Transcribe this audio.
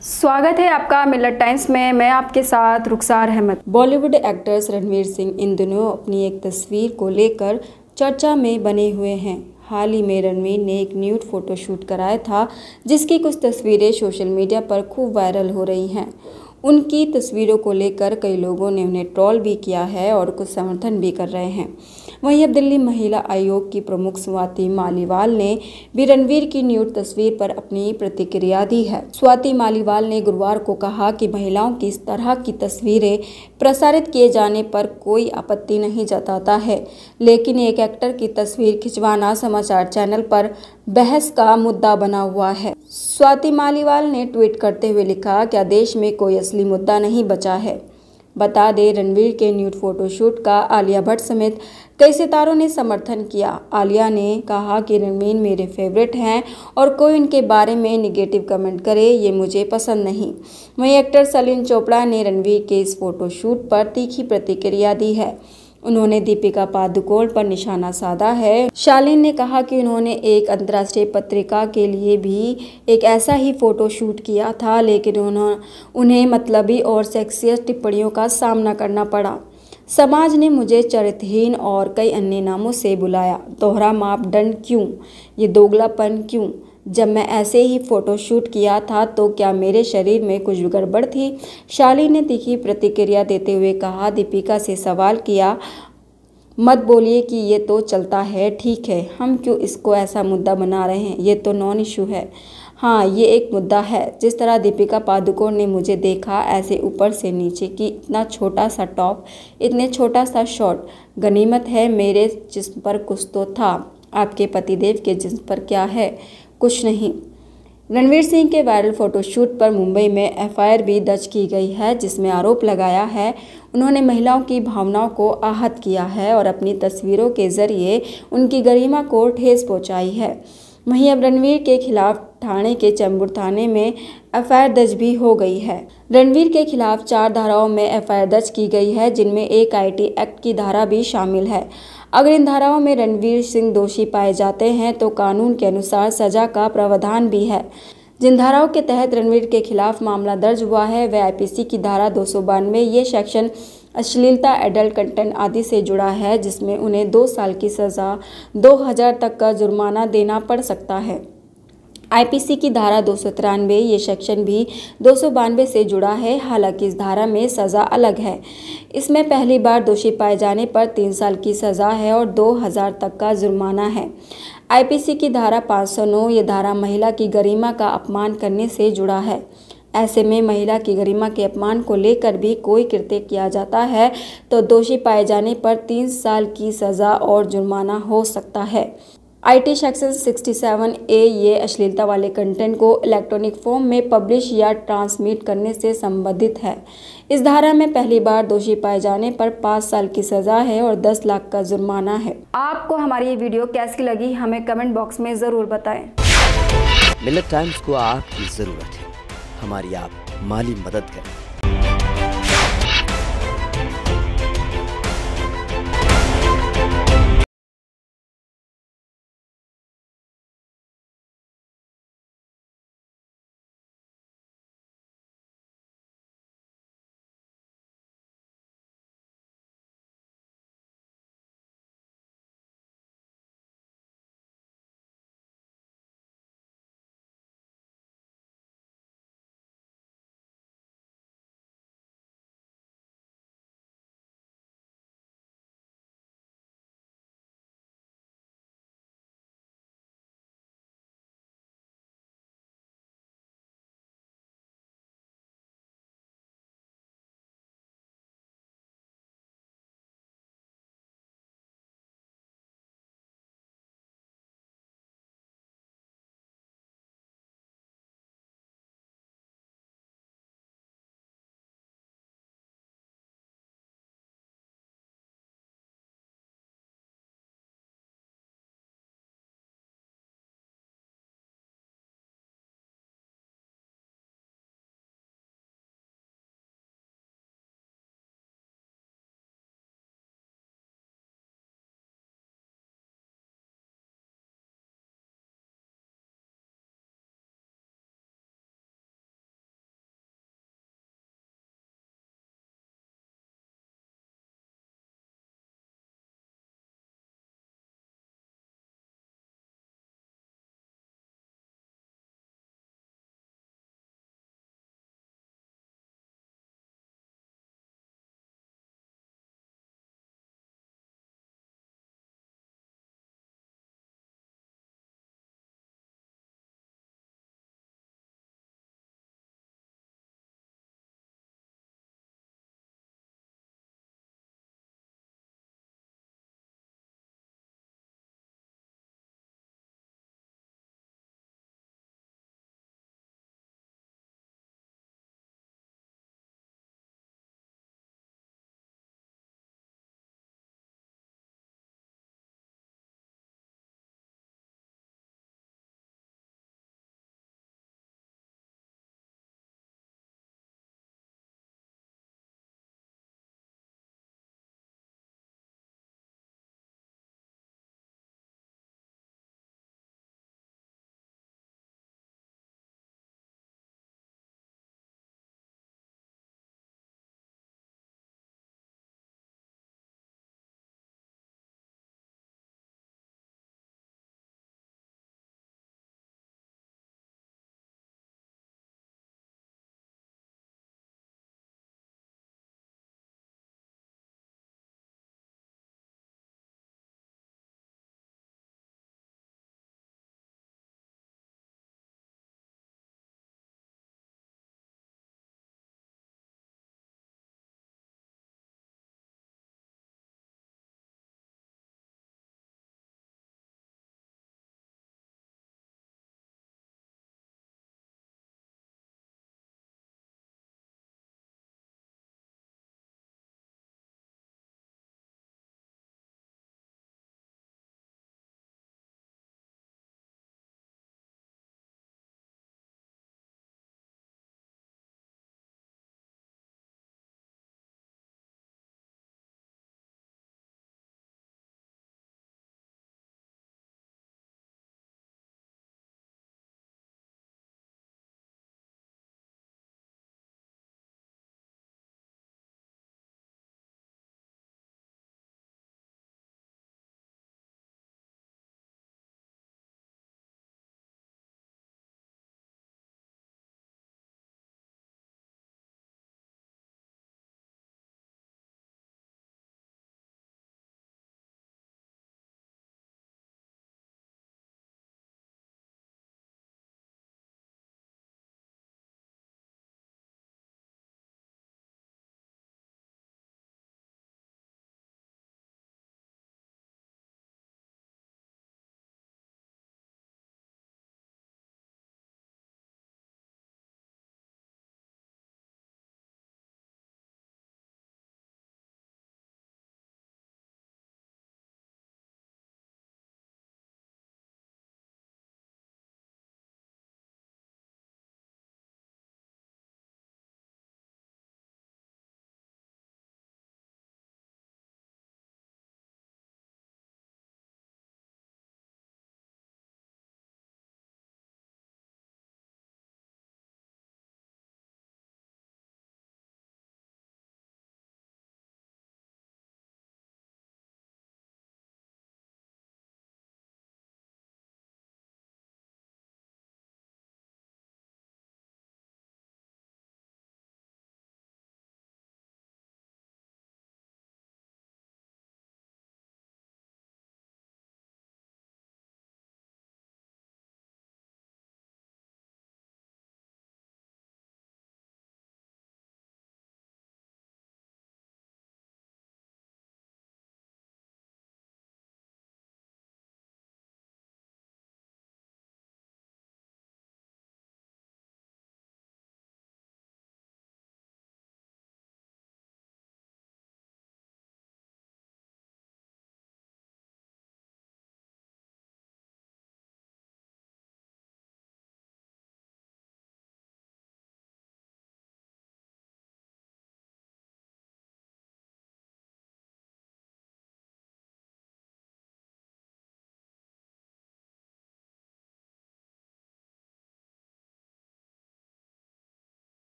स्वागत है आपका मिलत टाइम्स में। मैं आपके साथ रुखसार अहमद। बॉलीवुड एक्टर्स रणवीर सिंह इन दिनों अपनी एक तस्वीर को लेकर चर्चा में बने हुए हैं। हाल ही में रणवीर ने एक न्यूड फोटोशूट कराया था, जिसकी कुछ तस्वीरें सोशल मीडिया पर खूब वायरल हो रही हैं। उनकी तस्वीरों को लेकर कई लोगों ने उन्हें ट्रोल भी किया है और कुछ समर्थन भी कर रहे हैं। वहीं अब दिल्ली महिला आयोग की प्रमुख स्वाति मालीवाल ने भी रणवीर की न्यूड तस्वीर पर अपनी प्रतिक्रिया दी है। स्वाति मालीवाल ने गुरुवार को कहा कि महिलाओं की इस तरह की तस्वीरें प्रसारित किए जाने पर कोई आपत्ति नहीं जताता है, लेकिन एक एक्टर की तस्वीर खिंचवाना समाचार चैनल पर बहस का मुद्दा बना हुआ है। स्वाति मालीवाल ने ट्वीट करते हुए लिखा, क्या देश में कोई असली मुद्दा नहीं बचा है। बता दें, रणवीर के न्यूड फोटोशूट का आलिया भट्ट समेत कई सितारों ने समर्थन किया। आलिया ने कहा कि रणवीर मेरे फेवरेट हैं और कोई उनके बारे में निगेटिव कमेंट करे ये मुझे पसंद नहीं। वहीं एक्टर सलीन चोपड़ा ने रणवीर के इस फोटोशूट पर तीखी प्रतिक्रिया दी है। उन्होंने दीपिका पादुकोण पर निशाना साधा है। शालीन ने कहा कि उन्होंने एक अंतर्राष्ट्रीय पत्रिका के लिए भी एक ऐसा ही फोटो शूट किया था, लेकिन उन्हें मतलबी और सेक्सियस टिप्पणियों का सामना करना पड़ा। समाज ने मुझे चरित्रहीन और कई अन्य नामों से बुलाया। दोहरा मापदंड क्यों? ये दोगलापन क्यों? जब मैं ऐसे ही फोटो शूट किया था तो क्या मेरे शरीर में कुछ गड़बड़ थी? शालीन ने तीखी प्रतिक्रिया देते हुए कहा, दीपिका से सवाल किया, मत बोलिए कि ये तो चलता है, ठीक है, हम क्यों इसको ऐसा मुद्दा बना रहे हैं, ये तो नॉन इशू है। हाँ, ये एक मुद्दा है। जिस तरह दीपिका पादुकोण ने मुझे देखा, ऐसे ऊपर से नीचे की इतना छोटा सा टॉप, इतने छोटा सा शॉर्ट, गनीमत है मेरे जिस्म पर कुछ तो था। आपके पतिदेव के जिस्म पर क्या है? कुछ नहीं। रणवीर सिंह के वायरल फोटोशूट पर मुंबई में एफआईआर भी दर्ज की गई है, जिसमें आरोप लगाया है उन्होंने महिलाओं की भावनाओं को आहत किया है और अपनी तस्वीरों के जरिए उनकी गरिमा को ठेस पहुंचाई है। वहीं अब रणवीर के खिलाफ ठाणे के चेंबूर थाने में एफआईआर दर्ज भी हो गई है। रणवीर के खिलाफ 4 धाराओं में एफआईआर दर्ज की गई है, जिनमें एक आईटी एक्ट की धारा भी शामिल है। अगर इन धाराओं में रणवीर सिंह दोषी पाए जाते हैं तो कानून के अनुसार सजा का प्रावधान भी है। जिन धाराओं के तहत रणवीर के खिलाफ मामला दर्ज हुआ है वह आईपीसी की धारा 292, ये सेक्शन अश्लीलता, एडल्ट कंटेंट आदि से जुड़ा है, जिसमें उन्हें 2 साल की सज़ा, 2000 तक का जुर्माना देना पड़ सकता है। आईपीसी की धारा 293, ये सेक्शन भी 292 से जुड़ा है, हालांकि इस धारा में सज़ा अलग है। इसमें पहली बार दोषी पाए जाने पर 3 साल की सज़ा है और 2000 तक का जुर्माना है। आईपीसी की धारा 509, ये धारा महिला की गरिमा का अपमान करने से जुड़ा है। ऐसे में महिला की गरिमा के अपमान को लेकर भी कोई कृत्य किया जाता है तो दोषी पाए जाने पर 3 साल की सज़ा और जुर्माना हो सकता है। आईटी सेक्शन 67A, ये अश्लीलता वाले कंटेंट को इलेक्ट्रॉनिक फॉर्म में पब्लिश या ट्रांसमिट करने से संबंधित है। इस धारा में पहली बार दोषी पाए जाने पर 5 साल की सज़ा है और 10 लाख का जुर्माना है। आपको हमारी ये वीडियो कैसी लगी हमें कमेंट बॉक्स में ज़रूर बताएं। मिलत टाइम्स को आपकी ज़रूरत है, हमारी आप माली मदद करें।